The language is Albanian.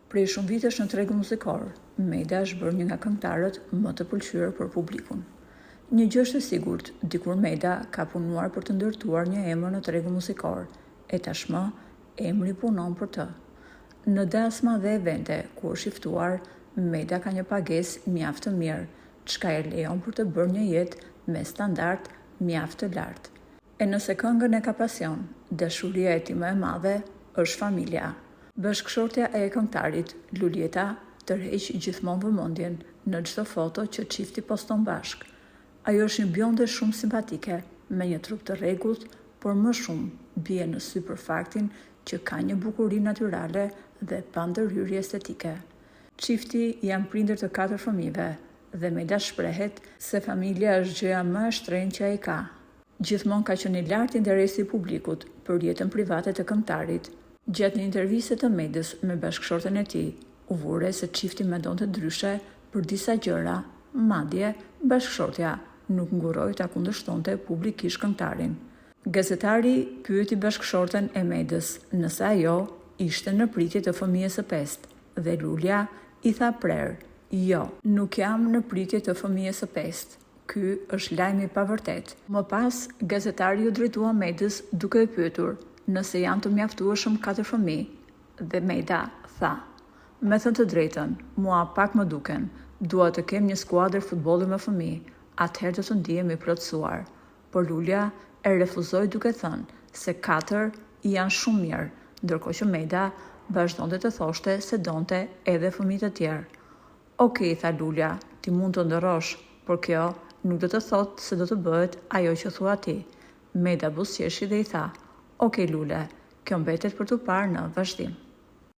Prej shumë vitesh në tregun muzikor, Mejda është bërë një nga këngëtarët më të pëlqyer për publikun. Një gjë është e sigurt, dikur Mejda ka punuar për të ndërtuar një emër në tregun muzikor, e tashmë emri punon për të. Në dasma dhe evente ku është i ftuar, Mejda ka një pagesë mjaft të mirë, çka e lejon për të bërë një jetë me standard mjaft të lartë. E nëse këngën e ka pasion, dashuria e tij më e madhe është familja. Bashkëshortja e këngëtarit, Lulieta, tërheq gjithmonë vëmendjen në çdo foto që çifti poston bashk. Ajo është një bjonde shumë simpatike, me një trup të rregullt, por më shumë bie në sy për faktin që ka një bukuri natyrale dhe pa ndërhyrje estetike. Çifti janë prindër të 4 fëmijëve dhe Mejda shprehet se familja është gjëja më e shtrenjtë që ai ka. Gjithmonë ka qenë i lartë interesi i publikut për jetën private të këngëtarit. Gjatë një interviste të Mejdës me bashkëshorten e tij, u vure se çifti mendonte ndryshe për disa gjëra, madje bashkëshortja nuk nguroi ta kundërshtonte publikisht këngëtarin. Gazetari pyeti bashkëshorten e Mejdës nëse ajo ishte në pritje të fëmijës së 5 dhe Lulja i tha prerë: "Jo, nuk jam në pritje të fëmijës së 5. Ky është lajm i pavërtet." Më pas, gazetari u drejtua Mejdës duke e pyetur nëse janë të mjaftueshëm 4 fëmijë, dhe Mejda tha: "Me thënë të drejtën, mua pak më duken, dua të kem një skuadër futbolli me fëmijë, atëherë do të ndihem i plotësuar." Por Lulja e refuzoi duke thënë se 4 janë shumë mirë, ndërkohë që Mejda vazhdonte të thoshte se donte edhe fëmijë të tjerë. "Okej," tha Lulja, "ti mund të ndërrosh, por kjo nuk do të thotë se do të bëhet ajo që thua ti." Mejda buzëqeshi dhe i tha: "Okej Lule, kjo mbetet për t'u parë në vazhdim."